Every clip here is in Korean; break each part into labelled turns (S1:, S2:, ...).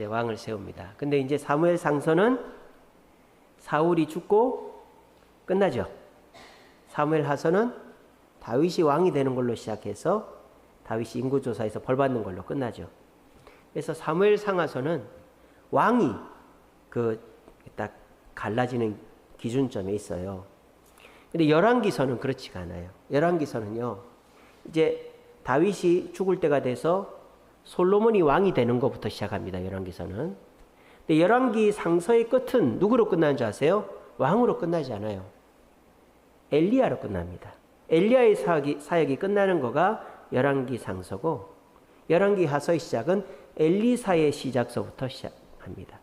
S1: 왕을 세웁니다. 근데 이제 사무엘 상서는 사울이 죽고 끝나죠. 사무엘 하서는 다윗이 왕이 되는 걸로 시작해서 다윗이 인구조사에서 벌 받는 걸로 끝나죠. 그래서 사무엘 상하서는 왕이 딱 갈라지는 기준점에 있어요. 근데 열왕기서는 그렇지가 않아요. 열왕기서는요, 이제 다윗이 죽을 때가 돼서 솔로몬이 왕이 되는 것부터 시작합니다. 열왕기서는. 근데 열왕기 상서의 끝은 누구로 끝나는 줄 아세요? 왕으로 끝나지 않아요. 엘리야로 끝납니다. 엘리야의 사역이 끝나는 거가 열왕기 상서고, 열왕기 하서의 시작은 엘리사의 시작서부터 시작합니다.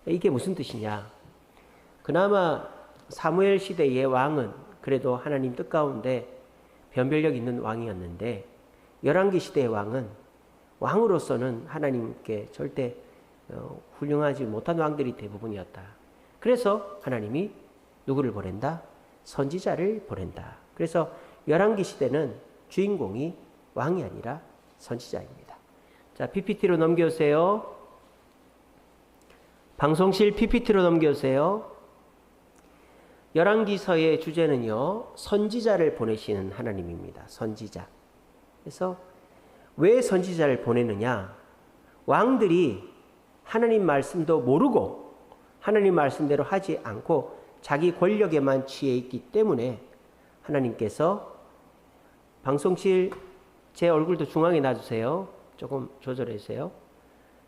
S1: 이게 무슨 뜻이냐? 그나마 사무엘 시대의 왕은 그래도 하나님 뜻 가운데 변별력 있는 왕이었는데, 열왕기 시대의 왕은 왕으로서는 하나님께 절대 훌륭하지 못한 왕들이 대부분이었다. 그래서 하나님이 누구를 보낸다? 선지자를 보낸다. 그래서 열왕기 시대는 주인공이 왕이 아니라 선지자입니다. 자, PPT로 넘겨오세요. 방송실 PPT로 넘겨오세요. 열왕기서의 주제는요, 선지자를 보내시는 하나님입니다. 선지자. 그래서 왜 선지자를 보내느냐? 왕들이 하나님 말씀도 모르고 하나님 말씀대로 하지 않고 자기 권력에만 취해 있기 때문에 하나님께서, 방송실 제 얼굴도 중앙에 놔주세요. 조금 조절해 주세요.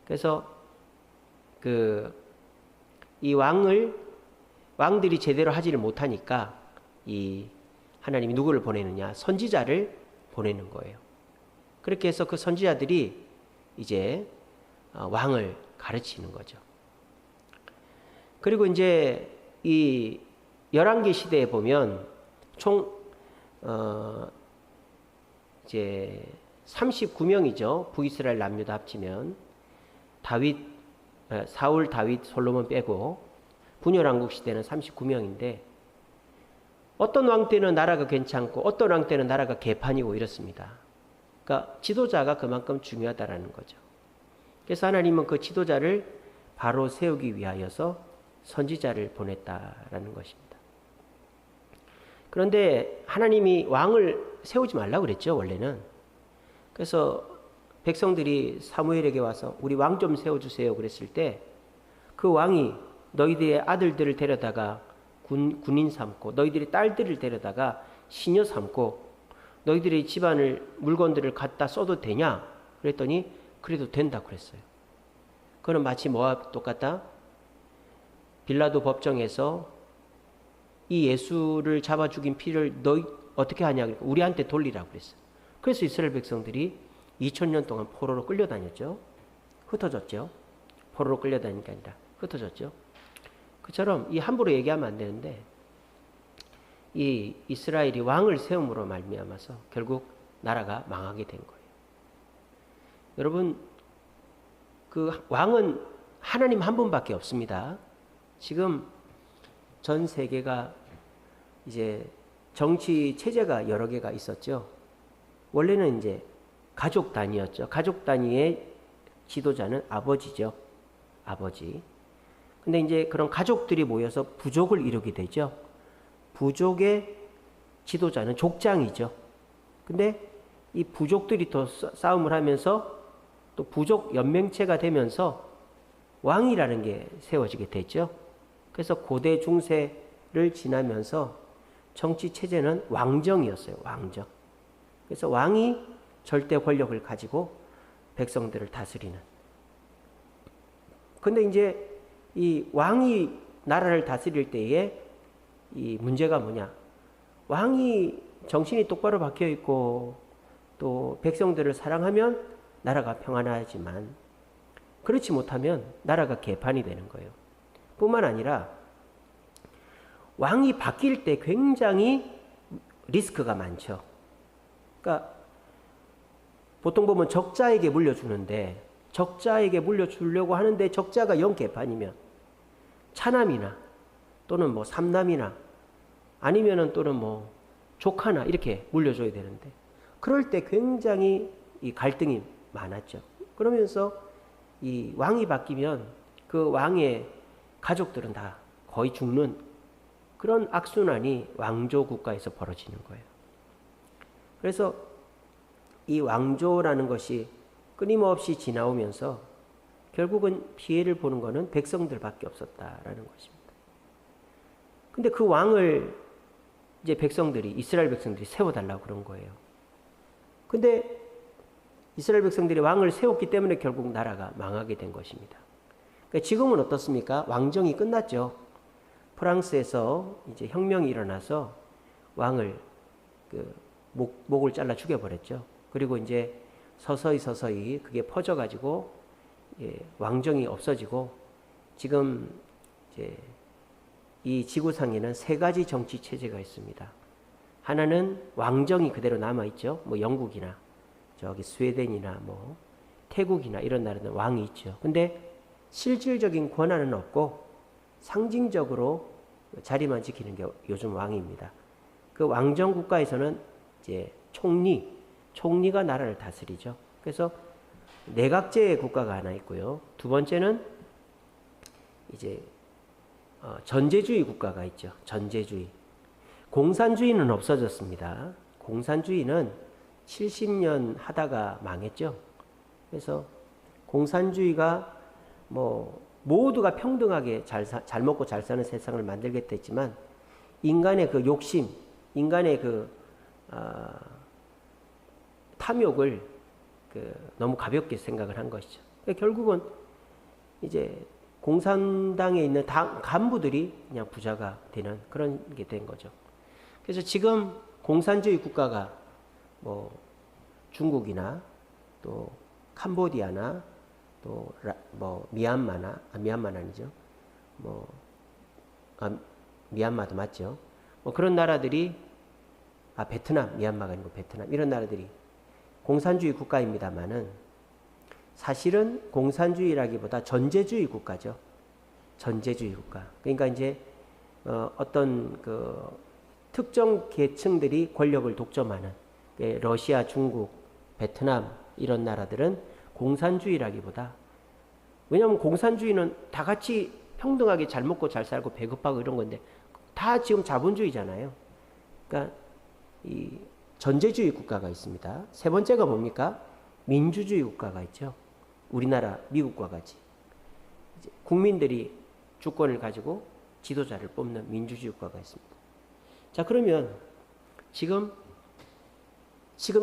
S1: 그래서 이 왕들이 제대로 하지를 못하니까 이 하나님이 누구를 보내느냐? 선지자를 보내는 거예요. 그렇게 해서 그 선지자들이 이제 왕을 가르치는 거죠. 그리고 이제 이 열왕기 시대에 보면 총 이제 39명이죠. 북이스라엘 남유다 합치면 사울, 다윗, 솔로몬 빼고 분열왕국 시대는 39명인데, 어떤 왕 때는 나라가 괜찮고 어떤 왕 때는 나라가 개판이고 이렇습니다. 그러니까 지도자가 그만큼 중요하다라는 거죠. 그래서 하나님은 그 지도자를 바로 세우기 위하여서 선지자를 보냈다라는 것입니다. 그런데 하나님이 왕을 세우지 말라고 그랬죠, 원래는. 그래서 백성들이 사무엘에게 와서 우리 왕 좀 세워주세요 그랬을 때, 그 왕이 너희들의 아들들을 데려다가 군인 삼고, 너희들의 딸들을 데려다가 시녀 삼고, 너희들의 집안을 물건들을 갖다 써도 되냐? 그랬더니 그래도 된다 그랬어요. 그건 마치 뭐와 똑같다? 빌라도 법정에서 이 예수를 잡아 죽인 피를 너희 어떻게 하냐? 그러니까 우리한테 돌리라고 그랬어요. 그래서 이스라엘 백성들이 2000년 동안 포로로 끌려다녔죠. 흩어졌죠. 포로로 끌려다니는 게 아니라 흩어졌죠. 그처럼 이 함부로 얘기하면 안 되는데, 이 이스라엘이 왕을 세움으로 말미암아서 결국 나라가 망하게 된 거예요. 여러분, 그 왕은 하나님 한 분밖에 없습니다. 지금 전 세계가 이제 정치 체제가 여러 개가 있었죠. 원래는 이제 가족 단위였죠. 가족 단위의 지도자는 아버지죠. 아버지. 근데 이제 그런 가족들이 모여서 부족을 이루게 되죠. 부족의 지도자는 족장이죠. 근데 이 부족들이 또 싸움을 하면서 또 부족 연맹체가 되면서 왕이라는 게 세워지게 됐죠. 그래서 고대 중세를 지나면서 정치 체제는 왕정이었어요. 왕정. 그래서 왕이 절대 권력을 가지고 백성들을 다스리는. 근데 이제 이 왕이 나라를 다스릴 때에 이 문제가 뭐냐? 왕이 정신이 똑바로 박혀 있고 또 백성들을 사랑하면 나라가 평안하지만, 그렇지 못하면 나라가 개판이 되는 거예요. 뿐만 아니라 왕이 바뀔 때 굉장히 리스크가 많죠. 그러니까 보통 보면 적자에게 물려주는데, 적자에게 물려주려고 하는데 적자가 영 개판이면 차남이나 또는 뭐 삼남이나 아니면은 또는 뭐 조카나 이렇게 물려줘야 되는데, 그럴 때 굉장히 이 갈등이 많았죠. 그러면서 이 왕이 바뀌면 그 왕의 가족들은 다 거의 죽는 그런 악순환이 왕조 국가에서 벌어지는 거예요. 그래서 이 왕조라는 것이 끊임없이 지나오면서 결국은 피해를 보는 것은 백성들밖에 없었다라는 것입니다. 근데 그 왕을 이제 이스라엘 백성들이 세워달라고 그런 거예요. 근데 이스라엘 백성들이 왕을 세웠기 때문에 결국 나라가 망하게 된 것입니다. 그러니까 지금은 어떻습니까? 왕정이 끝났죠. 프랑스에서 이제 혁명이 일어나서 왕을 목을 잘라 죽여버렸죠. 그리고 이제 서서히 그게 퍼져가지고 왕정이 없어지고 지금 이제 이 지구상에는 세 가지 정치 체제가 있습니다. 하나는 왕정이 그대로 남아있죠. 뭐 영국이나 저기 스웨덴이나 뭐 태국이나 이런 나라는 왕이 있죠. 근데 실질적인 권한은 없고 상징적으로 자리만 지키는 게 요즘 왕입니다. 그 왕정 국가에서는 이제 총리가 나라를 다스리죠. 그래서 내각제 국가가 하나 있고요. 두 번째는 이제 전제주의 국가가 있죠. 전제주의. 공산주의는 없어졌습니다. 공산주의는 70년 하다가 망했죠. 그래서 공산주의가 뭐 모두가 평등하게 잘 먹고 잘 사는 세상을 만들겠다 했지만 인간의 그 욕심, 인간의 그 탐욕을 너무 가볍게 생각을 한 것이죠. 결국은 이제 공산당에 있는 간부들이 그냥 부자가 되는 그런 게 된 거죠. 그래서 지금 공산주의 국가가 뭐 중국이나 또 캄보디아나 또 뭐 미얀마는 아니죠. 미얀마도 맞죠. 뭐 그런 나라들이 베트남, 미얀마가 아니고 베트남 이런 나라들이 공산주의 국가입니다만은 사실은 공산주의라기보다 전제주의 국가죠. 전제주의 국가. 그러니까 이제 어떤 그 특정 계층들이 권력을 독점하는 러시아, 중국, 베트남 이런 나라들은 공산주의라기보다 왜냐하면 공산주의는 다 같이 평등하게 잘 먹고 잘 살고 배급하고 이런 건데 다 지금 자본주의잖아요. 그러니까 이 전제주의 국가가 있습니다. 세 번째가 뭡니까? 민주주의 국가가 있죠. 우리나라, 미국과 같이 이제 국민들이 주권을 가지고 지도자를 뽑는 민주주의 국가가 있습니다. 자, 그러면 지금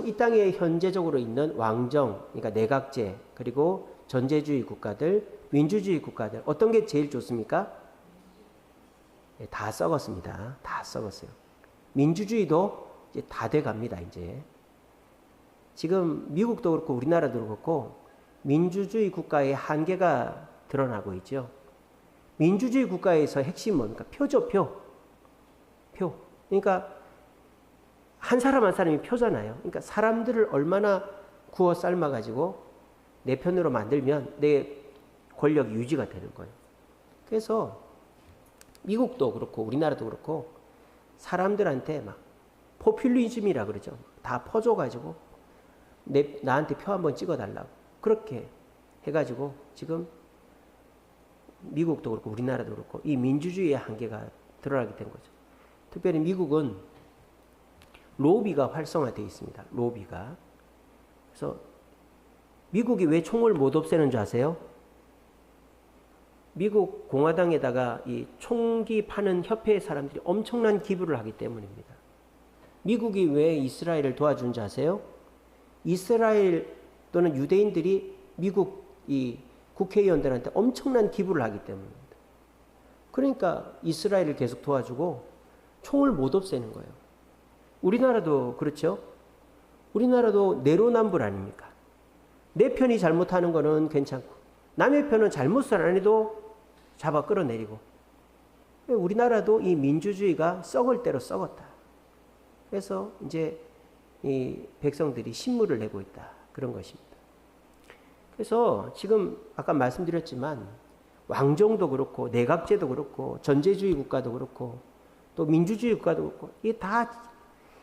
S1: 이 땅에 현재적으로 있는 왕정, 그러니까 내각제, 그리고 전제주의 국가들, 민주주의 국가들 어떤 게 제일 좋습니까? 네, 다 썩었습니다. 다 썩었어요. 민주주의도 이제 다 돼갑니다. 이제 지금 미국도 그렇고 우리나라도 그렇고 민주주의 국가의 한계가 드러나고 있죠. 민주주의 국가에서 핵심은 뭡니까? 표죠, 표. 그러니까 한 사람 한 사람이 표잖아요. 그러니까 사람들을 얼마나 구워 삶아가지고 내 편으로 만들면 내 권력이 유지가 되는 거예요. 그래서 미국도 그렇고 우리나라도 그렇고 사람들한테 막 포퓰리즘이라 그러죠. 다 퍼줘가지고 나한테 표 한번 찍어달라고 그렇게 해가지고 지금 미국도 그렇고 우리나라도 그렇고 이 민주주의의 한계가 드러나게 된 거죠. 특별히 미국은 로비가 활성화되어 있습니다. 로비가. 그래서 미국이 왜 총을 못 없애는 줄 아세요? 미국 공화당에다가 이 총기 파는 협회의 사람들이 엄청난 기부를 하기 때문입니다. 미국이 왜 이스라엘을 도와주는지 아세요? 이스라엘 또는 유대인들이 미국 이 국회의원들한테 엄청난 기부를 하기 때문입니다. 그러니까 이스라엘을 계속 도와주고 총을 못 없애는 거예요. 우리나라도 그렇죠? 우리나라도 내로남불 아닙니까? 내 편이 잘못하는 거는 괜찮고 남의 편은 잘못을 안 해도 잡아 끌어내리고 우리나라도 이 민주주의가 썩을 대로 썩었다. 그래서 이제 이 백성들이 신물을 내고 있다. 그런 것입니다. 그래서 지금 아까 말씀드렸지만 왕정도 그렇고 내각제도 그렇고 전제주의 국가도 그렇고 또 민주주의 국가도 그렇고 이게 다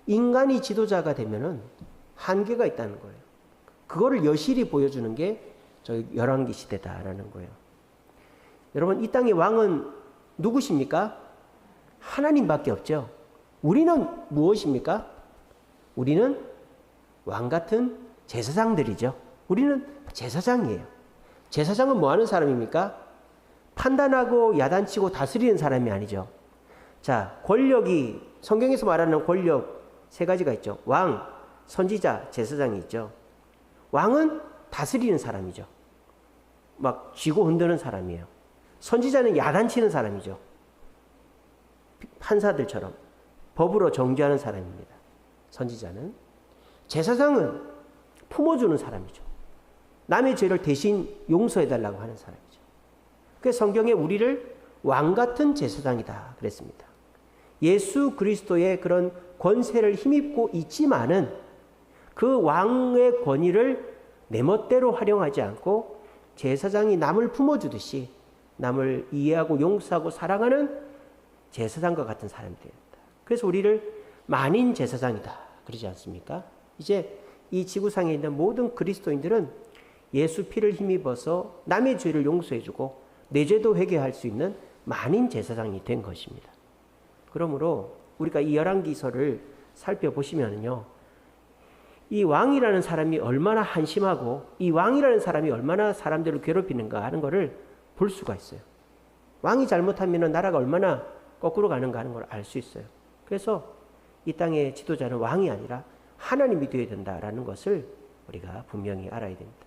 S1: 인간이 지도자가 되면은 한계가 있다는 거예요. 그거를 여실히 보여주는 게 저 열왕기 시대다라는 거예요. 여러분, 이 땅의 왕은 누구십니까? 하나님밖에 없죠. 우리는 무엇입니까? 우리는 왕 같은 제사장들이죠. 우리는 제사장이에요. 제사장은 뭐 하는 사람입니까? 판단하고 야단치고 다스리는 사람이 아니죠. 자, 권력이, 성경에서 말하는 권력 세 가지가 있죠. 왕, 선지자, 제사장이 있죠. 왕은 다스리는 사람이죠. 막 쥐고 흔드는 사람이에요. 선지자는 야단치는 사람이죠. 판사들처럼 법으로 정죄하는 사람입니다. 선지자는. 제사장은 품어주는 사람이죠. 남의 죄를 대신 용서해달라고 하는 사람이죠. 그래서 성경에 우리를 왕 같은 제사장이다 그랬습니다. 예수 그리스도의 그런 권세를 힘입고 있지만은 그 왕의 권위를 내 멋대로 활용하지 않고 제사장이 남을 품어주듯이 남을 이해하고 용서하고 사랑하는 제사장과 같은 사람이 되었다. 그래서 우리를 만인 제사장이다 그러지 않습니까? 이제 이 지구상에 있는 모든 그리스도인들은 예수 피를 힘입어서 남의 죄를 용서해주고 내 죄도 회개할 수 있는 만인 제사장이 된 것입니다. 그러므로 우리가 이 열왕기서를 살펴보시면요, 이 왕이라는 사람이 얼마나 한심하고 이 왕이라는 사람이 얼마나 사람들을 괴롭히는가 하는 것을 볼 수가 있어요. 왕이 잘못하면 나라가 얼마나 거꾸로 가는가 하는 걸 알 수 있어요. 그래서 이 땅의 지도자는 왕이 아니라 하나님이 되어야 된다라는 것을 우리가 분명히 알아야 됩니다.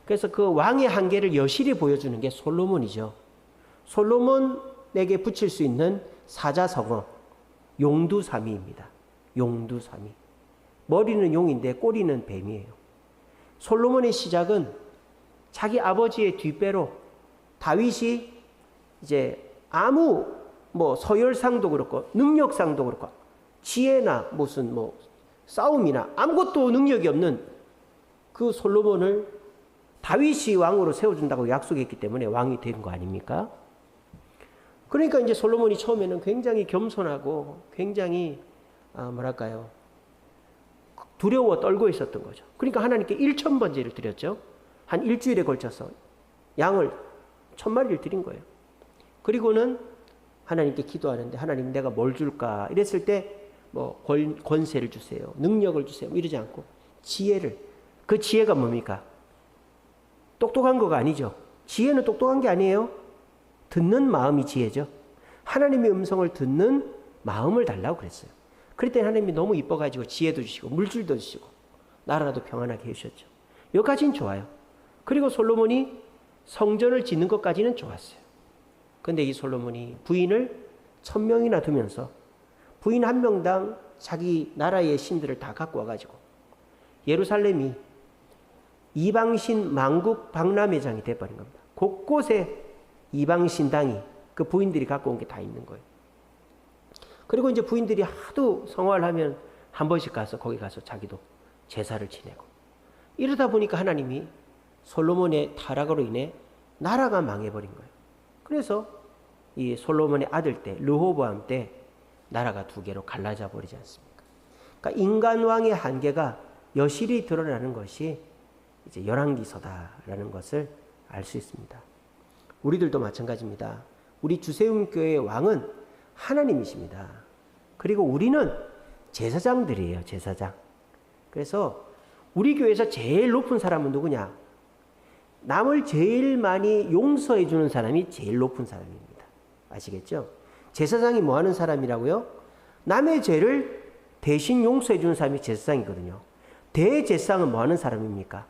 S1: 그래서 그 왕의 한계를 여실히 보여주는 게 솔로몬이죠. 솔로몬에게 붙일 수 있는 사자성어 용두사미입니다. 용두사미. 머리는 용인데 꼬리는 뱀이에요. 솔로몬의 시작은 자기 아버지의 뒷배로 다윗이 이제 아무 서열상도 그렇고 능력상도 그렇고 지혜나 무슨 싸움이나 아무것도 능력이 없는 그 솔로몬을 다윗이 왕으로 세워준다고 약속했기 때문에 왕이 된 거 아닙니까? 그러니까 이제 솔로몬이 처음에는 굉장히 겸손하고 굉장히 두려워 떨고 있었던 거죠. 그러니까 하나님께 1000번제를 드렸죠. 한 일주일에 걸쳐서 양을 1000마리를 드린 거예요. 그리고는 하나님께 기도하는데 하나님 내가 뭘 줄까 이랬을 때 권세를 주세요. 능력을 주세요. 이러지 않고 지혜를. 그 지혜가 뭡니까? 똑똑한 거가 아니죠. 지혜는 똑똑한 게 아니에요. 듣는 마음이 지혜죠. 하나님의 음성을 듣는 마음을 달라고 그랬어요. 그랬더니 하나님이 너무 이뻐가지고 지혜도 주시고 물줄도 주시고 나라도 평안하게 해주셨죠. 여기까지는 좋아요. 그리고 솔로몬이 성전을 짓는 것까지는 좋았어요. 근데 이 솔로몬이 부인을 1000명이나 두면서 부인 한 명당 자기 나라의 신들을 다 갖고 와가지고 예루살렘이 이방신 만국 박람회장이 돼버린 겁니다. 곳곳에 이방신당이 그 부인들이 갖고 온 게 다 있는 거예요. 그리고 이제 부인들이 하도 성화를 하면 한 번씩 가서 거기 가서 자기도 제사를 지내고 이러다 보니까 하나님이 솔로몬의 타락으로 인해 나라가 망해버린 거예요. 그래서 이 솔로몬의 아들 때 르호보암 때 나라가 두 개로 갈라져 버리지 않습니까? 그러니까 인간왕의 한계가 여실히 드러나는 것이 이제 열왕기서다라는 것을 알 수 있습니다. 우리들도 마찬가지입니다. 우리 주세움교회의 왕은 하나님이십니다. 그리고 우리는 제사장들이에요. 제사장. 그래서 우리 교회에서 제일 높은 사람은 누구냐? 남을 제일 많이 용서해 주는 사람이 제일 높은 사람입니다. 아시겠죠? 제사장이 뭐 하는 사람이라고요? 남의 죄를 대신 용서해 주는 사람이 제사장이거든요. 대제사장은 뭐 하는 사람입니까?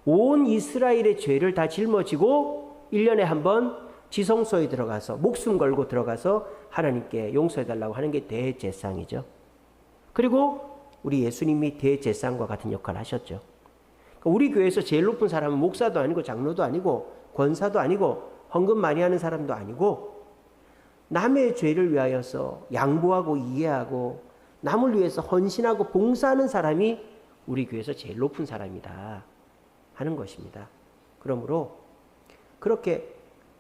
S1: 온 이스라엘의 죄를 다 짊어지고 1년에 한 번 지성소에 들어가서 목숨 걸고 들어가서 하나님께 용서해달라고 하는 게 대제사장이죠. 그리고 우리 예수님이 대제사장과 같은 역할을 하셨죠. 우리 교회에서 제일 높은 사람은 목사도 아니고 장로도 아니고 권사도 아니고 헌금 많이 하는 사람도 아니고 남의 죄를 위하여서 양보하고 이해하고 남을 위해서 헌신하고 봉사하는 사람이 우리 교회에서 제일 높은 사람이다 하는 것입니다. 그러므로 그렇게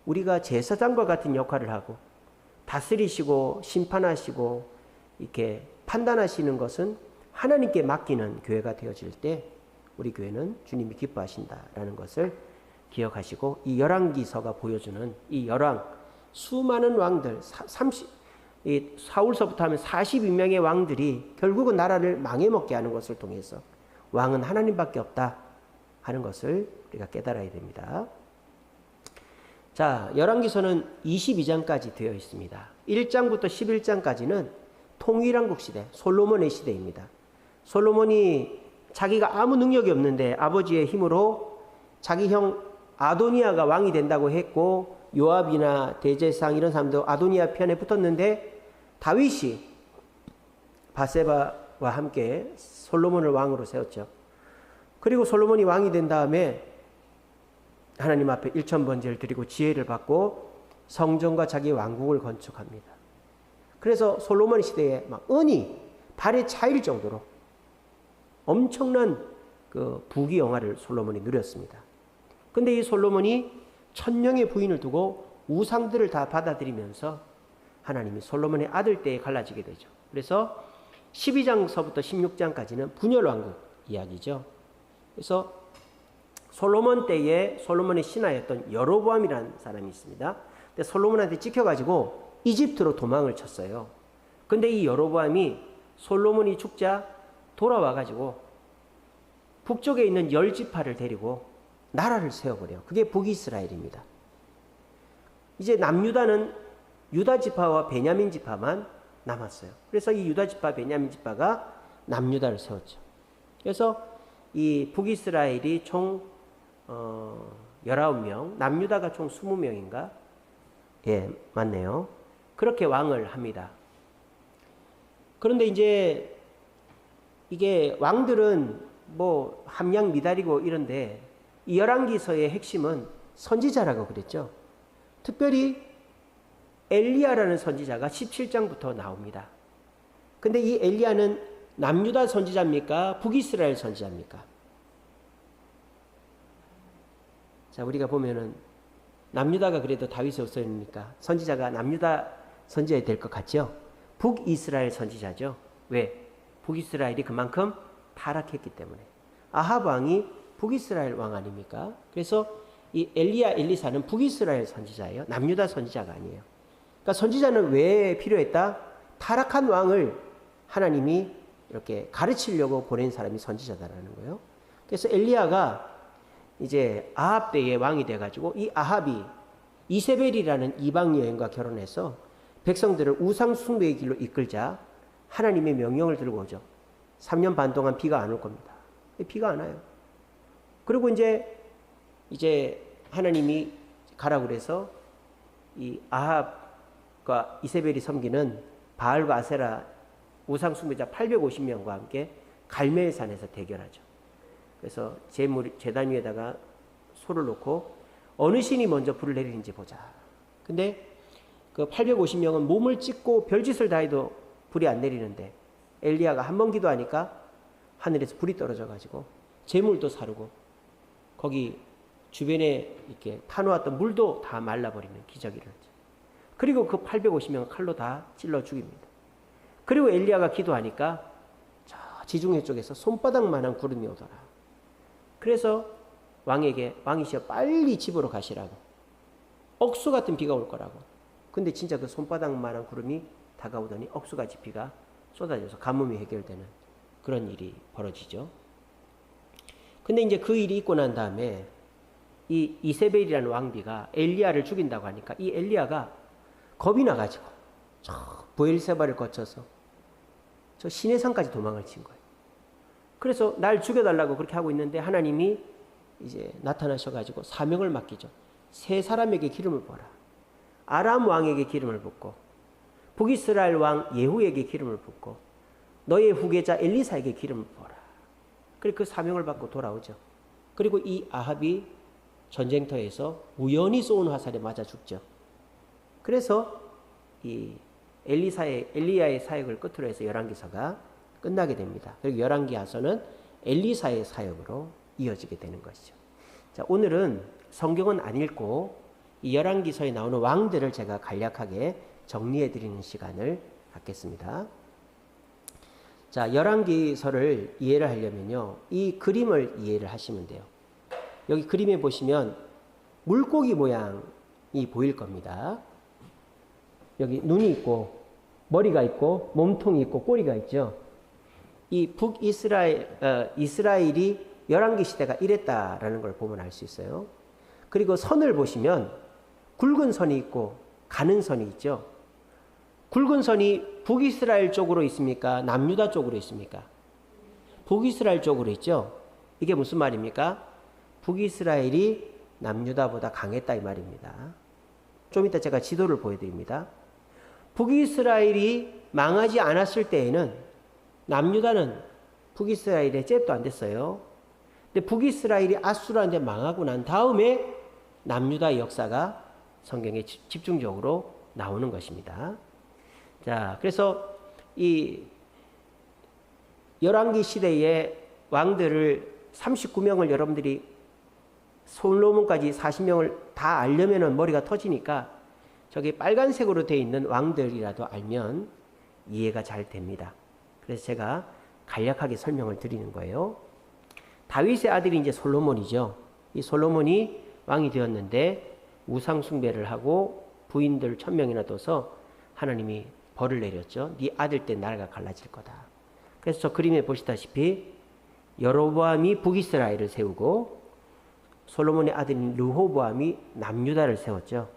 S1: 우리가 제사장과 같은 역할을 하고 다스리시고 심판하시고 이렇게 판단하시는 것은 하나님께 맡기는 교회가 되어질 때 우리 교회는 주님이 기뻐하신다라는 것을 기억하시고, 이 열왕기서가 보여주는 이 열왕, 수많은 왕들, 사울서부터 하면 42명의 왕들이 결국은 나라를 망해먹게 하는 것을 통해서 왕은 하나님밖에 없다 하는 것을 우리가 깨달아야 됩니다. 자, 열왕기서는 22장까지 되어 있습니다. 1장부터 11장까지는 통일왕국 시대, 솔로몬의 시대입니다. 솔로몬이 자기가 아무 능력이 없는데 아버지의 힘으로 자기 형 아도니아가 왕이 된다고 했고, 요압이나 대제사장 이런 사람도 아도니아 편에 붙었는데, 다윗이 바세바와 함께 솔로몬을 왕으로 세웠죠. 그리고 솔로몬이 왕이 된 다음에 하나님 앞에 일천번제를 드리고 지혜를 받고 성전과 자기 왕국을 건축합니다. 그래서 솔로몬 시대에 막 은이 발에 차일 정도로 엄청난 그 부귀영화를 솔로몬이 누렸습니다. 근데 이 솔로몬이 1000명의 부인을 두고 우상들을 다 받아들이면서 하나님이 솔로몬의 아들 때에 갈라지게 되죠. 그래서 12장서부터 16장까지는 분열왕국 이야기죠. 그래서 솔로몬 때에 솔로몬의 신하였던 여로보암이라는 사람이 있습니다. 근데 솔로몬한테 찍혀가지고 이집트로 도망을 쳤어요. 근데 이 여로보암이 솔로몬이 죽자 돌아와가지고 북쪽에 있는 10지파를 데리고 나라를 세워버려요. 그게 북이스라엘입니다. 이제 남유다는 유다 지파와 베냐민 지파만 남았어요. 그래서 이 유다 지파, 베냐민 지파가 남유다를 세웠죠. 그래서 이 북이스라엘이 총 19명, 남유다가 총 20명인가? 예, 맞네요. 그렇게 왕을 합니다. 그런데 이제 이게 왕들은 뭐 함량 미달이고 이런데, 이 열왕기서의 핵심은 선지자라고 그랬죠. 특별히 엘리야라는 선지자가 17장부터 나옵니다. 근데 이 엘리야는 남유다 선지자입니까? 북이스라엘 선지자입니까? 자, 우리가 보면은 남유다가 그래도 다윗의 후손이니까 선지자가 남유다 선지자가 될 것 같죠? 북이스라엘 선지자죠. 왜? 북이스라엘이 그만큼 타락했기 때문에. 아합 왕이 북이스라엘 왕 아닙니까? 그래서 이 엘리야, 엘리사는 북이스라엘 선지자예요. 남유다 선지자가 아니에요. 그러니까 선지자는 왜 필요했다? 타락한 왕을 하나님이 이렇게 가르치려고 보낸 사람이 선지자다라는 거예요. 그래서 엘리야가 이제 아합 때에 왕이 돼가지고, 이 아합이 이세벨이라는 이방 여인과 결혼해서 백성들을 우상 숭배의 길로 이끌자 하나님의 명령을 들고 오죠. 3년 반 동안 비가 안 올 겁니다. 비가 안 와요. 그리고 이제 하나님이 가라고 그래서 이 아합과 이세벨이 섬기는 바알과 아세라 우상 숭배자 850명과 함께 갈멜산에서 대결하죠. 그래서 제단 위에다가 소를 놓고 어느 신이 먼저 불을 내리는지 보자. 근데 그 850명은 몸을 찢고 별짓을 다 해도 불이 안 내리는데, 엘리야가 한 번 기도하니까 하늘에서 불이 떨어져 가지고 재물도 사르고 거기 주변에 이렇게 타놓았던 물도 다 말라버리는 기적이 일어났죠. 그리고 그 850명을 칼로 다 찔러 죽입니다. 그리고 엘리야가 기도하니까 저 지중해 쪽에서 손바닥만한 구름이 오더라. 그래서 왕이시여 빨리 집으로 가시라고, 억수 같은 비가 올 거라고. 근데 진짜 그 손바닥만한 구름이 다가오더니 억수같이 비가 쏟아져서 가뭄이 해결되는 그런 일이 벌어지죠. 근데 이제 그 일이 있고 난 다음에 이 이세벨이라는 왕비가 엘리야를 죽인다고 하니까 이 엘리야가 겁이 나가지고 저 브엘세바를 거쳐서 저 시내산까지 도망을 친 거예요. 그래서 날 죽여달라고 그렇게 하고 있는데 하나님이 이제 나타나셔가지고 사명을 맡기죠. 세 사람에게 기름을 부어라. 아람 왕에게 기름을 붓고, 북이스라엘 왕 예후에게 기름을 붓고, 너의 후계자 엘리사에게 기름을 부어라. 그리고 그 사명을 받고 돌아오죠. 그리고 이 아합이 전쟁터에서 우연히 쏜 화살에 맞아 죽죠. 그래서 이 엘리야의 사역을 끝으로 해서 열왕기서가 끝나게 됩니다. 그리고 열왕기하서는 엘리사의 사역으로 이어지게 되는 것이죠. 자, 오늘은 성경은 안 읽고 이 열왕기서에 나오는 왕들을 제가 간략하게 정리해 드리는 시간을 갖겠습니다. 자, 열왕기서를 이해를 하려면요, 이 그림을 이해를 하시면 돼요. 여기 그림에 보시면 물고기 모양이 보일 겁니다. 여기 눈이 있고 머리가 있고 몸통이 있고 꼬리가 있죠. 이 이스라엘이 열왕기 시대가 이랬다라는 걸 보면 알 수 있어요. 그리고 선을 보시면 굵은 선이 있고 가는 선이 있죠. 굵은 선이 북이스라엘 쪽으로 있습니까? 남유다 쪽으로 있습니까? 북이스라엘 쪽으로 있죠. 이게 무슨 말입니까? 북이스라엘이 남유다보다 강했다 이 말입니다. 좀 이따 제가 지도를 보여드립니다. 북이스라엘이 망하지 않았을 때에는 남유다는 북이스라엘의 잽도 안 됐어요. 근데 북이스라엘이 아수르한테 망하고 난 다음에 남유다의 역사가 성경에 집중적으로 나오는 것입니다. 자, 그래서 이 열왕기 시대의 왕들을 39명을 여러분들이 솔로몬까지 40명을 다 알려면은 머리가 터지니까 저기 빨간색으로 되어 있는 왕들이라도 알면 이해가 잘 됩니다. 그래서 제가 간략하게 설명을 드리는 거예요. 다윗의 아들이 이제 솔로몬이죠. 이 솔로몬이 왕이 되었는데 우상 숭배를 하고 부인들 1000명이나 둬서 하나님이 벌을 내렸죠. 네 아들 때 나라가 갈라질 거다. 그래서 저 그림에 보시다시피 여로보암이 북이스라엘을 세우고 솔로몬의 아들인 르호보암이 남유다를 세웠죠.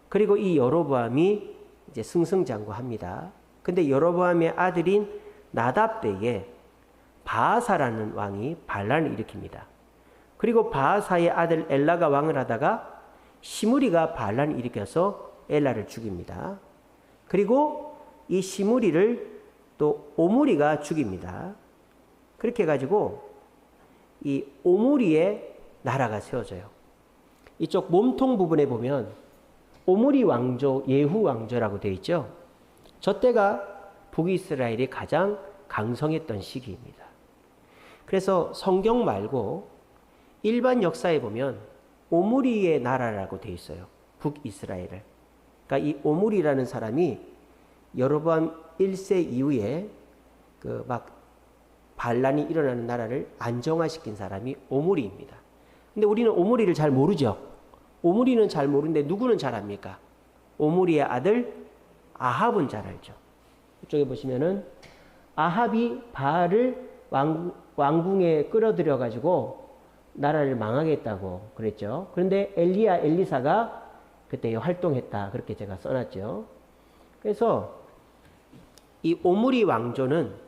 S1: 그리고 이 여로보암이 이제 승승장구합니다. 근데 여로보암의 아들인 나답 때에 바하사라는 왕이 반란을 일으킵니다. 그리고 바하사의 아들 엘라가 왕을 하다가 시므리가 반란을 일으켜서 엘라를 죽입니다. 그리고 이 시므리를 또 오므리가 죽입니다. 그렇게 해가지고 이 오므리의 나라가 세워져요. 이쪽 몸통 부분에 보면 오므리 왕조, 예후 왕조라고 되어 있죠. 저 때가 북이스라엘이 가장 강성했던 시기입니다. 그래서 성경 말고 일반 역사에 보면 오므리의 나라라고 되어 있어요. 북이스라엘을. 그러니까 이 오므리라는 사람이 여로보암 1세 이후에 그 막 반란이 일어나는 나라를 안정화시킨 사람이 오므리입니다. 근데 우리는 오므리를 잘 모르죠. 오므리는 잘 모르는데 누구는 잘 압니까? 오므리의 아들 아합은 잘 알죠. 이쪽에 보시면은 아합이 바알을 왕궁에 끌어들여 가지고 나라를 망하겠다고 그랬죠. 그런데 엘리사가 그때 활동했다. 그렇게 제가 써놨죠. 그래서 이 오므리 왕조는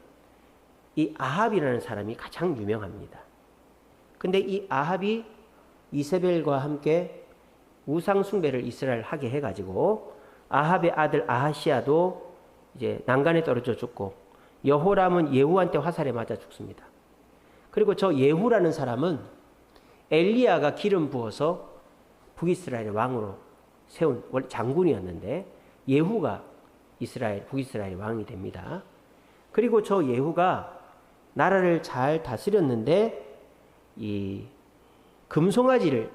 S1: 이 아합이라는 사람이 가장 유명합니다. 근데 이 아합이 이세벨과 함께 우상 숭배를 이스라엘 하게 해가지고 아합의 아들 아하시아도 이제 난간에 떨어져 죽고 여호람은 예후한테 화살에 맞아 죽습니다. 그리고 저 예후라는 사람은 엘리야가 기름 부어서 북이스라엘의 왕으로 세운 원래 장군이었는데 예후가 북이스라엘 왕이 됩니다. 그리고 저 예후가 나라를 잘 다스렸는데 이 금송아지를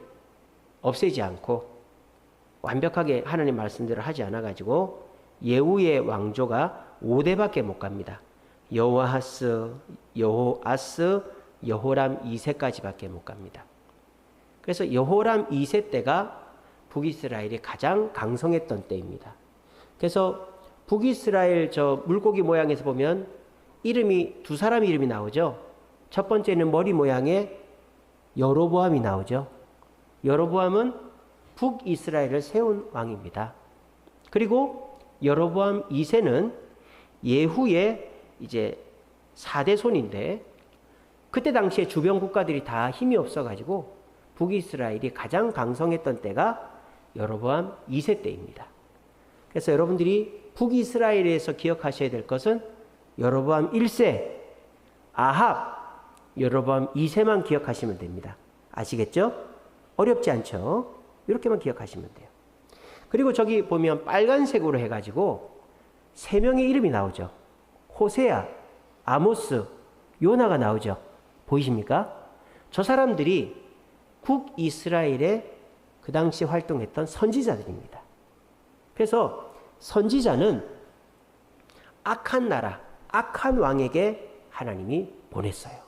S1: 없애지 않고 완벽하게 하나님 말씀대로 하지 않아 가지고 예후의 왕조가 5대밖에 못 갑니다. 여호아하스, 여호아스, 여호람 2세까지밖에 못 갑니다. 그래서 여호람 2세 때가 북이스라엘이 가장 강성했던 때입니다. 그래서 북이스라엘 저 물고기 모양에서 보면 이름이 두 사람 이름이 나오죠. 첫 번째는 머리 모양에 여로보암이 나오죠. 여로보암은 북이스라엘을 세운 왕입니다. 그리고 여로보암 2세는 예후의 이제 4대 손인데 그때 당시에 주변 국가들이 다 힘이 없어가지고 북이스라엘이 가장 강성했던 때가 여로보암 2세 때입니다. 그래서 여러분들이 북이스라엘에서 기억하셔야 될 것은 여로보암 1세, 아합, 여로보암 2세만 기억하시면 됩니다. 아시겠죠? 어렵지 않죠? 이렇게만 기억하시면 돼요. 그리고 저기 보면 빨간색으로 해가지고 3명의 이름이 나오죠. 호세아, 아모스, 요나가 나오죠. 보이십니까? 저 사람들이 북이스라엘에 그 당시 활동했던 선지자들입니다. 그래서 선지자는 악한 나라, 악한 왕에게 하나님이 보냈어요.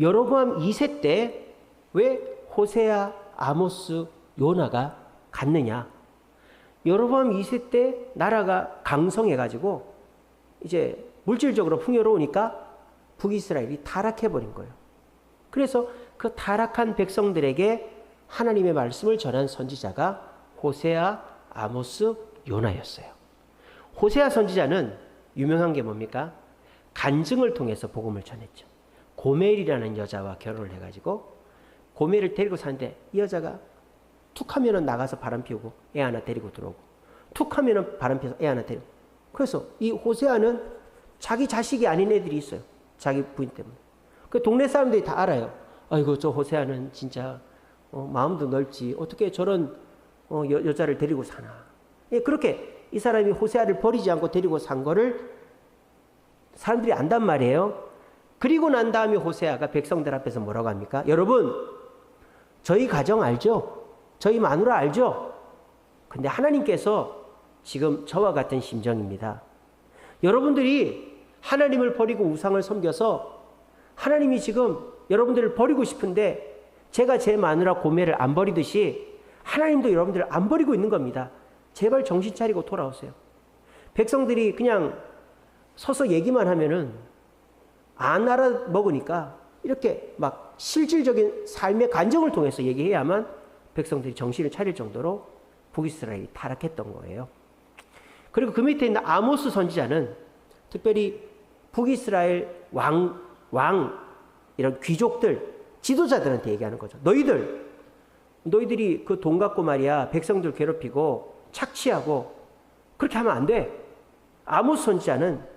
S1: 여로보암 2세 때 왜 호세아, 아모스, 요나가 갔느냐? 여로보암 2세 때 나라가 강성해가지고 이제 물질적으로 풍요로우니까 북이스라엘이 타락해버린 거예요. 그래서 그 타락한 백성들에게 하나님의 말씀을 전한 선지자가 호세아, 아모스, 요나였어요. 호세아 선지자는 유명한 게 뭡니까? 간증을 통해서 복음을 전했죠. 고멜이라는 여자와 결혼을 해가지고 고멜을 데리고 사는데 이 여자가 툭 하면은 나가서 바람 피우고 애 하나 데리고 들어오고 툭 하면은 바람 피워서 애 하나 데리고. 그래서 이 호세아는 자기 자식이 아닌 애들이 있어요. 자기 부인 때문에. 그 동네 사람들이 다 알아요. 아이고 저 호세아는 진짜 마음도 넓지 어떻게 저런 여자를 데리고 사나. 예, 그렇게 이 사람이 호세아를 버리지 않고 데리고 산 거를 사람들이 안단 말이에요. 그리고 난 다음에 호세아가 백성들 앞에서 뭐라고 합니까? 여러분 저희 가정 알죠? 저희 마누라 알죠? 근데 하나님께서 지금 저와 같은 심정입니다. 여러분들이 하나님을 버리고 우상을 섬겨서 하나님이 지금 여러분들을 버리고 싶은데 제가 제 마누라 고멜을 안 버리듯이 하나님도 여러분들을 안 버리고 있는 겁니다. 제발 정신 차리고 돌아오세요. 백성들이 그냥 서서 얘기만 하면은 안 알아먹으니까 이렇게 막 실질적인 삶의 간증을 통해서 얘기해야만 백성들이 정신을 차릴 정도로 북이스라엘이 타락했던 거예요. 그리고 그 밑에 있는 아모스 선지자는 특별히 북이스라엘 왕 이런 귀족들, 지도자들한테 얘기하는 거죠. 너희들이 그 돈 갖고 말이야 백성들 괴롭히고 착취하고 그렇게 하면 안 돼. 아모스 선지자는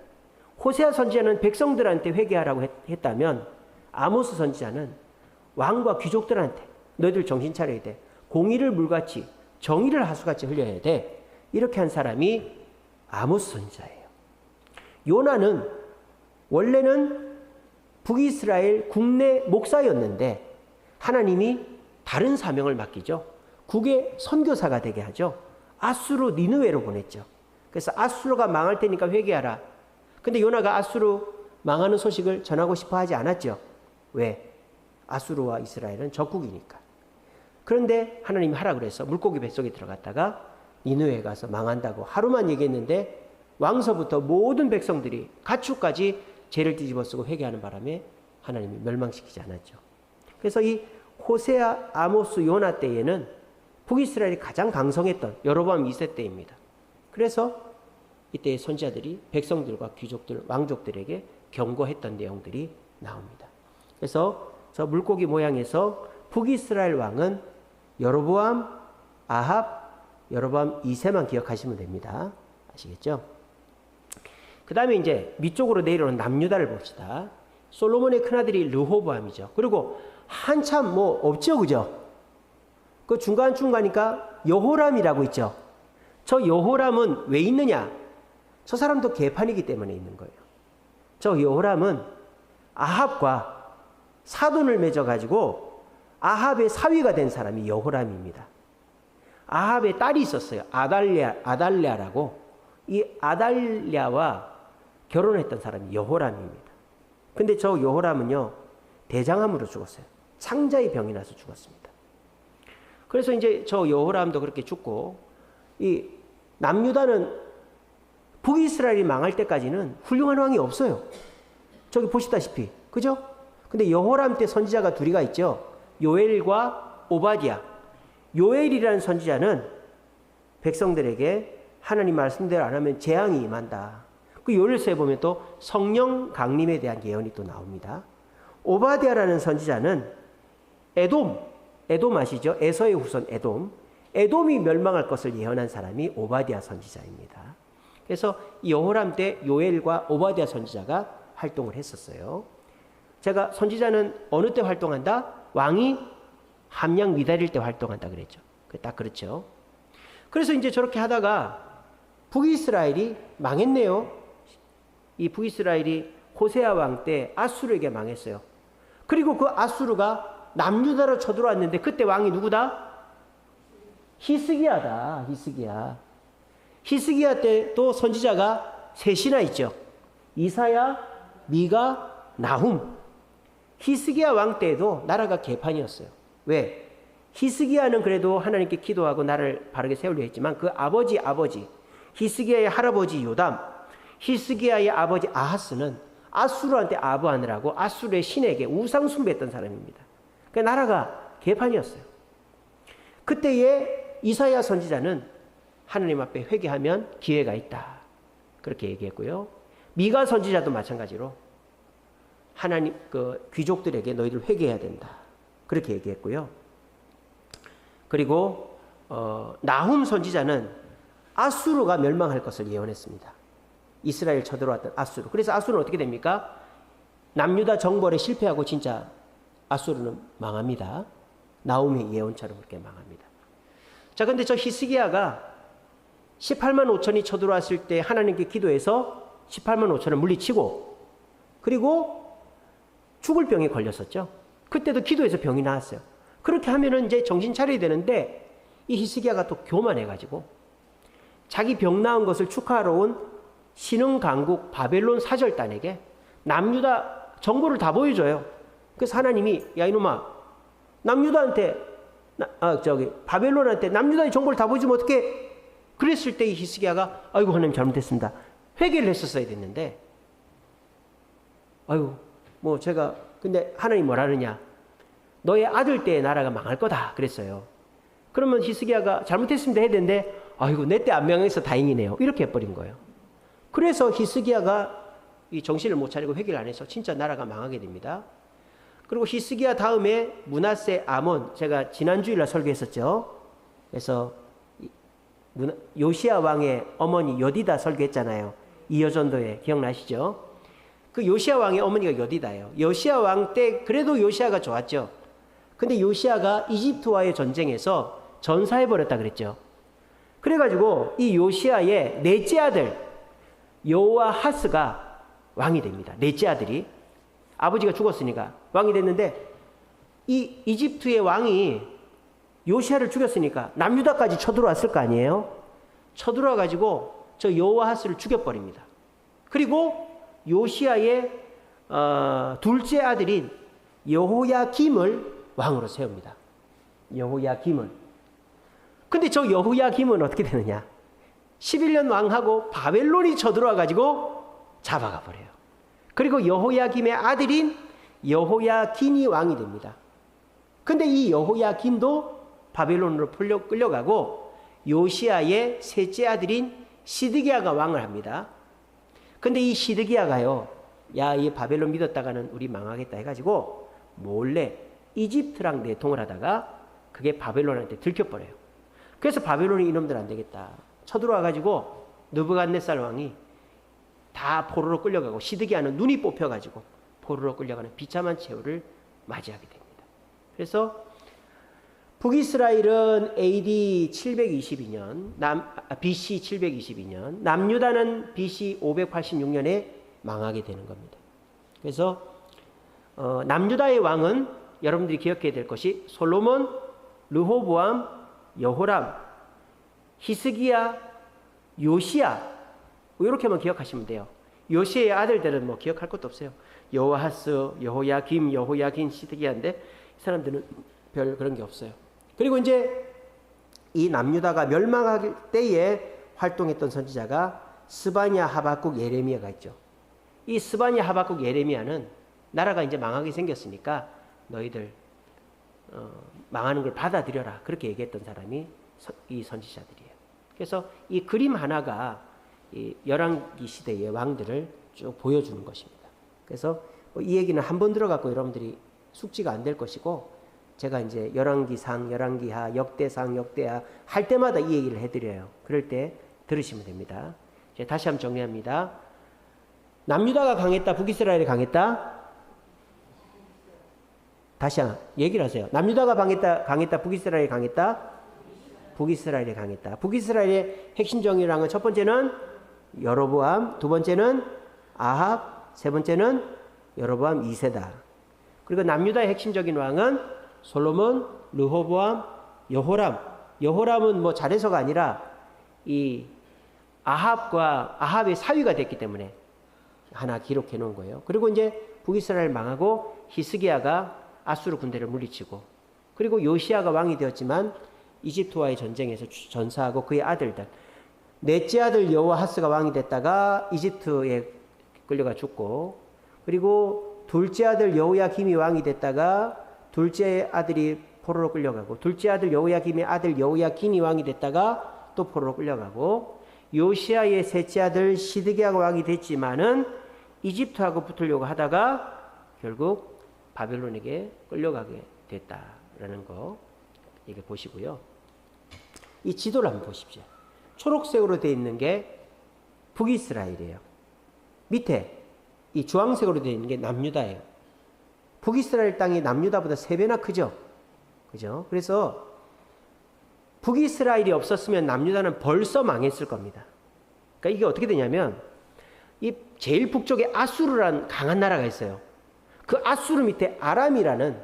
S1: 호세아 선지자는 백성들한테 회개하라고 했다면 아모스 선지자는 왕과 귀족들한테 너희들 정신 차려야 돼. 공의를 물같이 정의를 하수같이 흘려야 돼. 이렇게 한 사람이 아모스 선지자예요. 요나는 원래는 북이스라엘 국내 목사였는데 하나님이 다른 사명을 맡기죠. 국의 선교사가 되게 하죠. 아수르 니느웨로 보냈죠. 그래서 아수르가 망할 테니까 회개하라. 근데 요나가 아수르 망하는 소식을 전하고 싶어 하지 않았죠. 왜? 아수르와 이스라엘은 적국이니까. 그런데 하나님이 하라 그래서 물고기 뱃속에 들어갔다가 니느웨에 가서 망한다고 하루만 얘기했는데 왕서부터 모든 백성들이 가축까지 죄를 뒤집어쓰고 회개하는 바람에 하나님이 멸망시키지 않았죠. 그래서 이 호세아, 아모스, 요나 때에는 북이스라엘이 가장 강성했던 여로보암 2세 때입니다. 그래서 이때의 선지자들이 백성들과 귀족들, 왕족들에게 경고했던 내용들이 나옵니다. 그래서 저 물고기 모양에서 북이스라엘 왕은 여로보암, 아합, 여로보암 2세만 기억하시면 됩니다. 아시겠죠? 그 다음에 이제 밑쪽으로 내려오는 남유다를 봅시다. 솔로몬의 큰아들이 르호보암이죠. 그리고 한참 뭐 없죠, 그죠? 그 중간중간이니까 여호람이라고 있죠. 저 여호람은 왜 있느냐? 저 사람도 개판이기 때문에 있는 거예요. 저 여호람은 아합과 사돈을 맺어가지고 아합의 사위가 된 사람이 여호람입니다. 아합의 딸이 있었어요. 아달랴라고. 이 아달랴와 결혼했던 사람이 여호람입니다. 근데 저 여호람은요, 대장암으로 죽었어요. 창자의 병이 나서 죽었습니다. 그래서 이제 저 여호람도 그렇게 죽고, 이 남유다는 북이스라엘이 망할 때까지는 훌륭한 왕이 없어요. 저기 보시다시피. 그죠? 근데 여호람 때 선지자가 둘이가 있죠. 요엘과 오바댜. 요엘이라는 선지자는 백성들에게 하나님 말씀대로 안 하면 재앙이 임한다. 그 요엘서에 보면 또 성령 강림에 대한 예언이 또 나옵니다. 오바댜라는 선지자는 에돔 아시죠? 에서의 후손 에돔이 멸망할 것을 예언한 사람이 오바댜 선지자입니다. 그래서 여호람 때 요엘과 오바댜 선지자가 활동을 했었어요. 제가 선지자는 어느 때 활동한다? 왕이 함량 미달일 때 활동한다 그랬죠. 딱 그렇죠. 그래서 이제 저렇게 하다가 북이스라엘이 망했네요. 이 북이스라엘이 호세아 왕 때 아수르에게 망했어요. 그리고 그 아수르가 남유다로 쳐들어왔는데 그때 왕이 누구다? 히스기야다. 히스기야 때 또 선지자가 셋이나 있죠. 이사야, 미가, 나훔. 히스기야 왕 때에도 나라가 개판이었어요. 왜? 히스기야는 그래도 하나님께 기도하고 나를 바르게 세우려 했지만 그 아버지 히스기야의 할아버지 요담, 히스기야의 아버지 아하스는 아수르한테 아부하느라고 아수르의 신에게 우상 숭배했던 사람입니다. 그 나라가 개판이었어요. 그때에 이사야 선지자는 하나님 앞에 회개하면 기회가 있다, 그렇게 얘기했고요. 미가 선지자도 마찬가지로 하나님 그 귀족들에게 너희들 회개해야 된다, 그렇게 얘기했고요. 그리고 나훔 선지자는 아수르가 멸망할 것을 예언했습니다. 이스라엘 쳐들어왔던 아수르. 그래서 아수르는 어떻게 됩니까? 남유다 정벌에 실패하고 진짜 아수르는 망합니다. 나훔의 예언처럼 그렇게 망합니다. 자, 근데 저 히스기야가 18만 5천이 쳐들어왔을 때 하나님께 기도해서 18만 5천을 물리치고, 그리고 죽을 병에 걸렸었죠. 그때도 기도해서 병이 나았어요. 그렇게 하면은 이제 정신 차려야 되는데 이 히스기야가 또 교만해가지고 자기 병 나은 것을 축하하러 온 신흥 강국 바벨론 사절단에게 남유다 정보를 다 보여줘요. 그래서 하나님이 야 이놈아, 남유다한테 바벨론한테 남유다의 정보를 다 보여주면 어떻게? 그랬을 때 이 히스기야가 아이고 하나님 잘못했습니다, 회개를 했었어야 됐는데, 아이고 뭐 제가 근데 하나님 뭐라느냐, 너의 아들 때의 나라가 망할 거다 그랬어요. 그러면 히스기야가 잘못했습니다 해야 되는데 아이고 내 때 안 망해서 다행이네요, 이렇게 해버린 거예요. 그래서 히스기야가 이 정신을 못 차리고 회개를 안 해서 진짜 나라가 망하게 됩니다. 그리고 히스기야 다음에 므낫세, 아몬, 제가 지난주일날 설교했었죠. 그래서 요시야 왕의 어머니 여디다 설교했잖아요. 이여전도에 기억나시죠? 그 요시야 왕의 어머니가 여디다예요. 요시야 왕 때 그래도 요시야가 좋았죠. 근데 요시야가 이집트와의 전쟁에서 전사해버렸다 그랬죠. 그래가지고 이 요시야의 넷째 아들 여호아하스가 왕이 됩니다. 넷째 아들이, 아버지가 죽었으니까 왕이 됐는데, 이 이집트의 왕이 요시야를 죽였으니까 남유다까지 쳐들어왔을 거 아니에요. 쳐들어와가지고 저 여호아하스를 죽여버립니다. 그리고 요시야의 둘째 아들인 여호야김을 왕으로 세웁니다. 여호야김을. 근데 저 여호야김은 어떻게 되느냐, 11년 왕하고 바벨론이 쳐들어와가지고 잡아가 버려요. 그리고 여호야김의 아들인 여호야긴이 왕이 됩니다. 근데 이 여호야긴도 바벨론으로 끌려가고 요시야의 셋째 아들인 시드기야가 왕을 합니다. 근데 이 시드기야가요, 야, 이 바벨론 믿었다가는 우리 망하겠다 해가지고 몰래 이집트랑 내통을 하다가 그게 바벨론한테 들켜버려요. 그래서 바벨론이 이놈들 안 되겠다, 쳐들어와가지고 느부갓네살 왕이 다 포로로 끌려가고 시드기야는 눈이 뽑혀가지고 포로로 끌려가는 비참한 최후를 맞이하게 됩니다. 그래서 북이스라엘은 AD 722년, BC 722년, 남유다는 BC 586년에 망하게 되는 겁니다. 그래서 남유다의 왕은 여러분들이 기억해야 될 것이 솔로몬, 르호보암, 여호람, 히스기야, 요시야, 이렇게만 기억하시면 돼요. 요시야의 아들들은 뭐 기억할 것도 없어요. 여호아하스, 여호야김, 여호야긴, 시드기야인데 이 사람들은 별 그런 게 없어요. 그리고 이제 이 남유다가 멸망할 때에 활동했던 선지자가 스바냐, 하박국, 예레미야가 있죠. 이 스바냐, 하박국, 예레미야는 나라가 이제 망하게 생겼으니까 너희들 망하는 걸 받아들여라, 그렇게 얘기했던 사람이 이 선지자들이에요. 그래서 이 그림 하나가 이 열왕기 시대의 왕들을 쭉 보여주는 것입니다. 그래서 이 얘기는 한 번 들어갖고 여러분들이 숙지가 안 될 것이고, 제가 이제 열왕기상, 열왕기하, 역대상, 역대하 할 때마다 이 얘기를 해드려요. 그럴 때 들으시면 됩니다. 이제 다시 한번 정리합니다. 남유다가 강했다, 북이스라엘이 강했다? 다시 한번 얘기를 하세요. 남유다가 강했다, 북이스라엘이 강했다? 북이스라엘이 강했다. 북이스라엘의 핵심적인 왕은 첫 번째는 여로보암, 두 번째는 아합, 세 번째는 여로보암 2세다. 그리고 남유다의 핵심적인 왕은 솔로몬, 르호보암, 여호람. 여호람은 뭐 잘해서가 아니라 이 아합의 사위가 됐기 때문에 하나 기록해 놓은 거예요. 그리고 이제 북이스라엘 망하고 히스기야가 아수르 군대를 물리치고, 그리고 요시아가 왕이 되었지만 이집트와의 전쟁에서 전사하고 그의 아들들, 넷째 아들 여호아하스가 왕이 됐다가 이집트에 끌려가 죽고, 그리고 둘째 아들 여호야김이 왕이 됐다가 둘째 아들이 포로로 끌려가고, 둘째 아들 여호야김의 아들 여호야긴이 왕이 됐다가 또 포로로 끌려가고, 요시아의 셋째 아들 시드기야가 왕이 됐지만은 이집트하고 붙으려고 하다가 결국 바벨론에게 끌려가게 됐다라는 거 이게 보시고요. 이 지도를 한번 보십시오. 초록색으로 되어 있는 게 북이스라엘이에요. 밑에 이 주황색으로 되어 있는 게 남유다예요. 북이스라엘 땅이 남유다보다 3배나 크죠. 그죠? 그래서 북이스라엘이 없었으면 남유다는 벌써 망했을 겁니다. 그러니까 이게 어떻게 되냐면 이 제일 북쪽에 아수르라는 강한 나라가 있어요. 그 아수르 밑에 아람이라는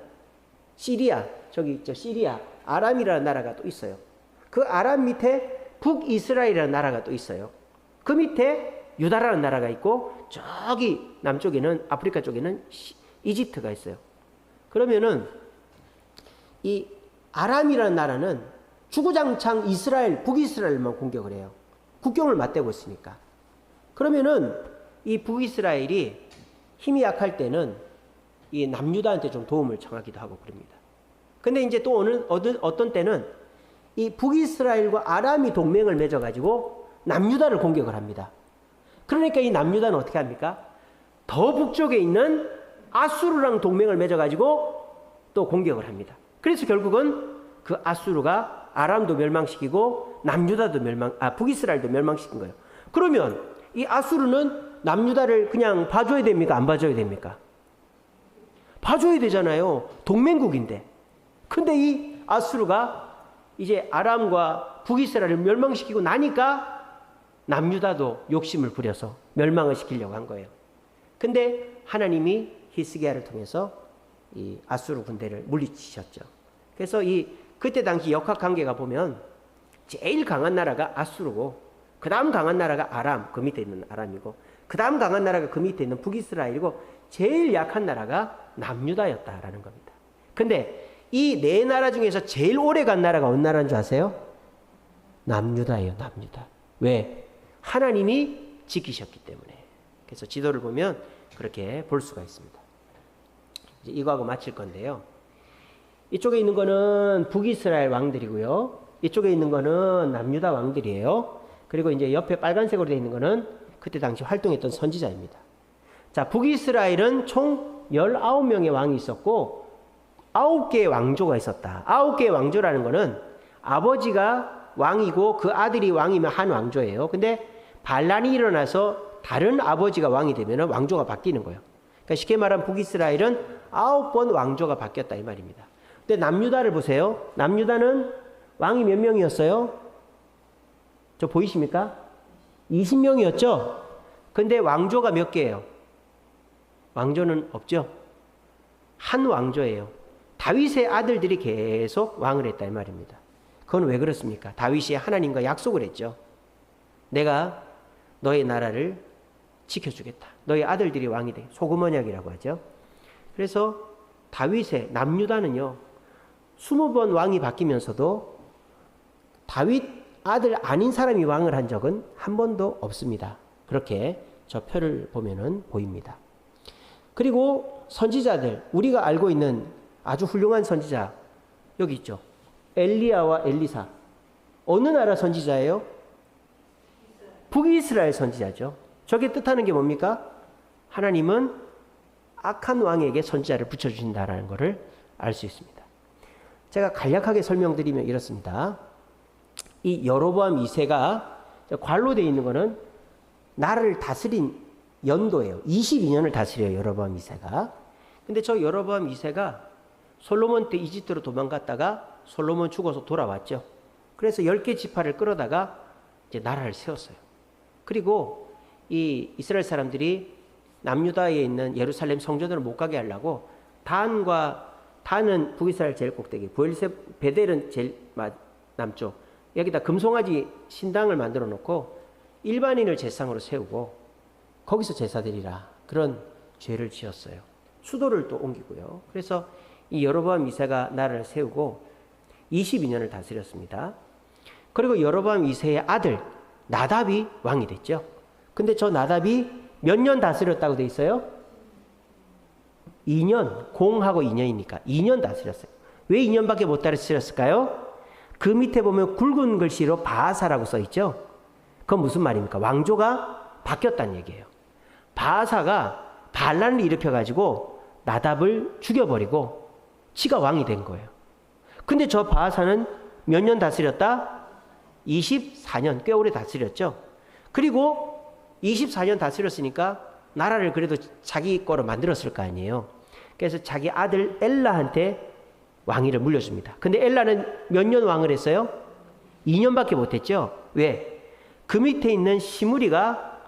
S1: 시리아, 저기 있죠. 시리아, 아람이라는 나라가 또 있어요. 그 아람 밑에 북이스라엘이라는 나라가 또 있어요. 그 밑에 유다라는 나라가 있고 저기 남쪽에는 아프리카 쪽에는 이집트가 있어요. 그러면은 이 아람이라는 나라는 주구장창 이스라엘, 북이스라엘만 공격을 해요. 국경을 맞대고 있으니까. 그러면은 이 북이스라엘이 힘이 약할 때는 이 남유다한테 좀 도움을 청하기도 하고 그럽니다. 근데 이제 또 어떤 때는 이 북이스라엘과 아람이 동맹을 맺어가지고 남유다를 공격을 합니다. 그러니까 이 남유다는 어떻게 합니까? 더 북쪽에 있는 아수르랑 동맹을 맺어가지고 또 공격을 합니다. 그래서 결국은 그 아수르가 아람도 멸망시키고 남유다도 북이스라엘도 멸망시킨 거예요. 그러면 이 아수르는 남유다를 그냥 봐줘야 됩니까? 안 봐줘야 됩니까? 봐줘야 되잖아요. 동맹국인데. 근데 이 아수르가 이제 아람과 북이스라엘을 멸망시키고 나니까 남유다도 욕심을 부려서 멸망을 시키려고 한 거예요. 근데 하나님이 히스기야를 통해서 이 아수르 군대를 물리치셨죠. 그래서 그때 당시 역학관계가 보면 제일 강한 나라가 아수르고 그 다음 강한 나라가 아람, 그 밑에 있는 아람이고 그 다음 강한 나라가 그 밑에 있는 북이스라엘이고 제일 약한 나라가 남유다였다라는 겁니다. 근데 이 네 나라 중에서 제일 오래 간 나라가 어느 나라인 줄 아세요? 남유다예요. 남유다. 왜? 하나님이 지키셨기 때문에. 그래서 지도를 보면 그렇게 볼 수가 있습니다. 이제 이거하고 마칠 건데요. 이쪽에 있는 거는 북이스라엘 왕들이고요. 이쪽에 있는 거는 남유다 왕들이에요. 그리고 이제 옆에 빨간색으로 되어 있는 거는 그때 당시 활동했던 선지자입니다. 자, 북이스라엘은 총 19명의 왕이 있었고 9개의 왕조가 있었다. 9개의 왕조라는 거는 아버지가 왕이고 그 아들이 왕이면 한 왕조예요. 근데 반란이 일어나서 다른 아버지가 왕이 되면 왕조가 바뀌는 거예요. 그러니까 쉽게 말하면 북이스라엘은 9번 왕조가 바뀌었다 이 말입니다. 근데 남유다를 보세요. 남유다는 왕이 몇 명이었어요? 저 보이십니까? 20명이었죠? 근데 왕조가 몇 개예요? 왕조는 없죠? 한 왕조예요. 다윗의 아들들이 계속 왕을 했다 이 말입니다. 그건 왜 그렇습니까? 다윗이 하나님과 약속을 했죠. 내가 너의 나라를 지켜주겠다. 너의 아들들이 왕이 돼. 소금 언약이라고 하죠. 그래서 다윗의 남유다는요. 20번 왕이 바뀌면서도 다윗 아들 아닌 사람이 왕을 한 적은 한 번도 없습니다. 그렇게 저 표를 보면은 보입니다. 그리고 선지자들, 우리가 알고 있는 아주 훌륭한 선지자 여기 있죠. 엘리야와 엘리사. 어느 나라 선지자예요? 북이스라엘 선지자죠. 저게 뜻하는 게 뭡니까? 하나님은 악한 왕에게 선지자를 붙여주신다라는 것을 알 수 있습니다. 제가 간략하게 설명드리면 이렇습니다. 이 여로보암 2세가 관로되어 있는 것은 나라를 다스린 연도예요. 22년을 다스려요. 여로보암 2세가. 근데 저 여로보암 2세가 솔로몬 때 이집트로 도망갔다가 솔로몬 죽어서 돌아왔죠. 그래서 10개 지파를 끌어다가 이제 나라를 세웠어요. 그리고 이 이스라엘 사람들이 남유다에 있는 예루살렘 성전으로 못 가게 하려고 단은 북이스라엘 제일 꼭대기, 베델은 제일 남쪽, 여기다 금송아지 신당을 만들어 놓고 일반인을 제상으로 세우고 거기서 제사 드리라 그런 죄를 지었어요. 수도를 또 옮기고요. 그래서 이 여로보암 2세가 나라를 세우고 22년을 다스렸습니다. 그리고 여로보암 2세의 아들 나답이 왕이 됐죠. 근데 저 나답이 몇 년 다스렸다고 돼 있어요? 2년, 공하고 2년이니까 2년 다스렸어요. 왜 2년밖에 못 다스렸을까요? 그 밑에 보면 굵은 글씨로 바하사라고 써 있죠. 그건 무슨 말입니까? 왕조가 바뀌었다는 얘기예요. 바하사가 반란을 일으켜가지고 나답을 죽여버리고 지가 왕이 된 거예요. 근데 저 바하사는 몇 년 다스렸다? 24년, 꽤 오래 다스렸죠. 그리고 24년 다스렸으니까 나라를 그래도 자기 거로 만들었을 거 아니에요. 그래서 자기 아들 엘라한테 왕위를 물려줍니다. 근데 엘라는 몇 년 왕을 했어요? 2년밖에 못했죠. 왜? 그 밑에 있는 시므리가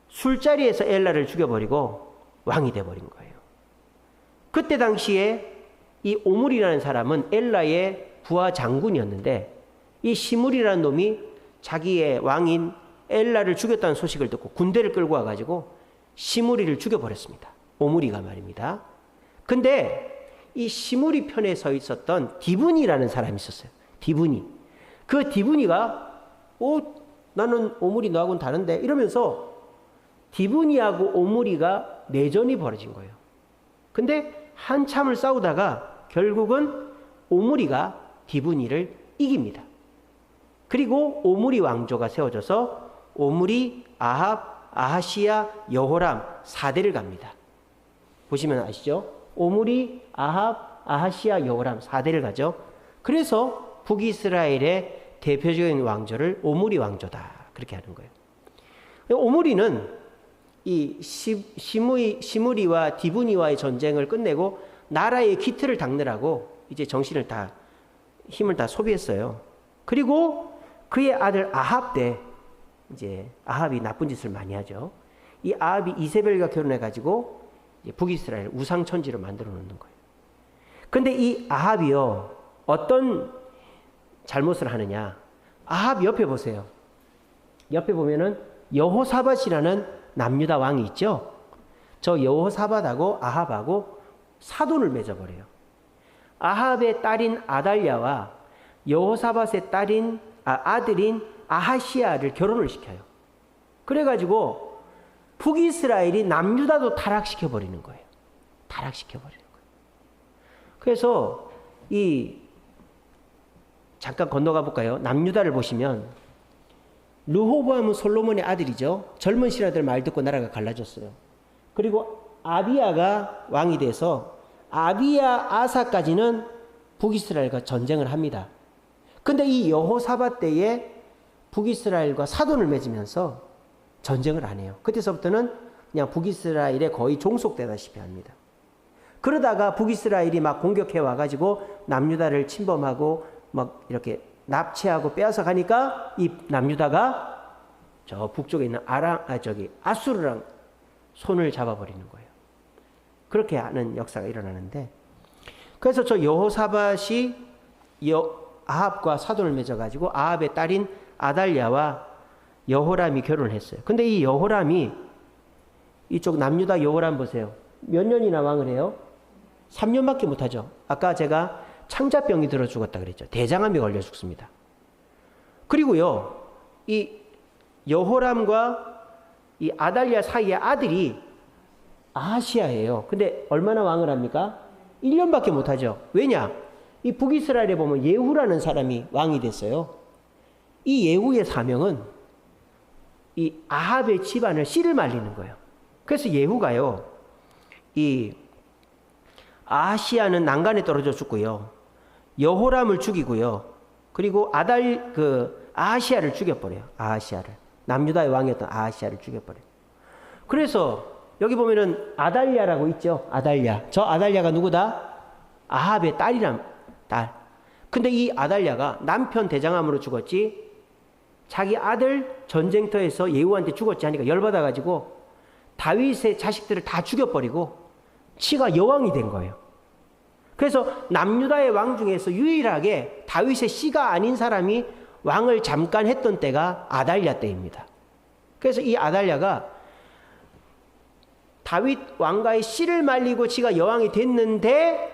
S1: 술자리에서 엘라를 죽여버리고 왕이 돼버린 거예요. 그때 당시에 이 오므리라는 사람은 엘라의 부하 장군이었는데 이 시므리라는 놈이 자기의 왕인 엘라를 죽였다는 소식을 듣고 군대를 끌고 와가지고 시므리를 죽여버렸습니다. 오므리가 말입니다. 근데 이 시므리 편에 서 있었던 디브니라는 사람이 있었어요. 디브니. 그 디브니가 나는 오므리 너하고는 다른데 이러면서 디브니하고 오므리가 내전이 벌어진 거예요. 근데 한참을 싸우다가 결국은 오므리가 디브니를 이깁니다. 그리고 오므리 왕조가 세워져서 오므리, 아합, 아하시야, 여호람 4대를 갑니다. 보시면 아시죠? 오므리, 아합, 아하시야, 여호람 4대를 가죠. 그래서 북이스라엘의 대표적인 왕조를 오므리 왕조다 그렇게 하는 거예요. 오므리는 이 시므리와 디브니와의 전쟁을 끝내고 나라의 기틀을 닦느라고 이제 힘을 다 소비했어요. 그리고 그의 아들 아합 때 이제 아합이 나쁜 짓을 많이 하죠. 이 아합이 이세벨과 결혼해가지고 북이스라엘 우상천지로 만들어 놓는 거예요. 근데 이 아합이요, 어떤 잘못을 하느냐. 아합 옆에 보세요. 옆에 보면은 여호사밧이라는 남유다 왕이 있죠. 저 여호사밧하고 아합하고 사돈을 맺어버려요. 아합의 딸인 아달랴와 여호사밧의 아들인 아하시야를 결혼을 시켜요. 그래가지고 북이스라엘이 남유다도 타락시켜버리는 거예요. 타락시켜버리는 거예요. 그래서 잠깐 건너가 볼까요? 남유다를 보시면 르호보암은 솔로몬의 아들이죠. 젊은 신하들 말 듣고 나라가 갈라졌어요. 그리고 아비야가 왕이 돼서 아비야 아사까지는 북이스라엘과 전쟁을 합니다. 근데 이 여호사밧 때에 북이스라엘과 사돈을 맺으면서 전쟁을 안 해요. 그때서부터는 그냥 북이스라엘에 거의 종속되다시피 합니다. 그러다가 북이스라엘이 막 공격해 와가지고 남유다를 침범하고 막 이렇게 납치하고 빼앗아 가니까 이 남유다가 저 북쪽에 있는 아수르랑 손을 잡아버리는 거예요. 그렇게 하는 역사가 일어나는데, 그래서 저 여호사밧이 아합과 사돈을 맺어가지고 아합의 딸인 아달랴와 여호람이 결혼을 했어요. 근데 이 여호람이 이쪽 남유다 여호람 보세요. 몇 년이나 왕을 해요? 3년밖에 못하죠. 아까 제가 창자병이 들어 죽었다 그랬죠. 대장암이 걸려 죽습니다. 그리고요, 이 여호람과 이 아달랴 사이의 아들이 아하시야예요. 근데 얼마나 왕을 합니까? 1년밖에 못하죠. 왜냐? 이 북이스라엘에 보면 예후라는 사람이 왕이 됐어요. 이 예후의 사명은 이 아합의 집안을 씨를 말리는 거예요. 그래서 예후가요, 이 아하시야는 난간에 떨어져 죽고요, 여호람을 죽이고요, 그리고 아하시야를 죽여버려요. 아하시야를, 남유다의 왕이었던 아하시야를 죽여버려요. 그래서 여기 보면은 아달랴라고 있죠. 아달랴. 저 아달랴가 누구다? 아합의 딸. 근데 이 아달랴가 남편 대장암으로 죽었지, 자기 아들 전쟁터에서 예후한테 죽었지 하니까 열받아가지고 다윗의 자식들을 다 죽여버리고 지가 여왕이 된 거예요. 그래서 남유다의 왕 중에서 유일하게 다윗의 씨가 아닌 사람이 왕을 잠깐 했던 때가 아달랴 때입니다. 그래서 이 아달랴가 다윗 왕가의 씨를 말리고 지가 여왕이 됐는데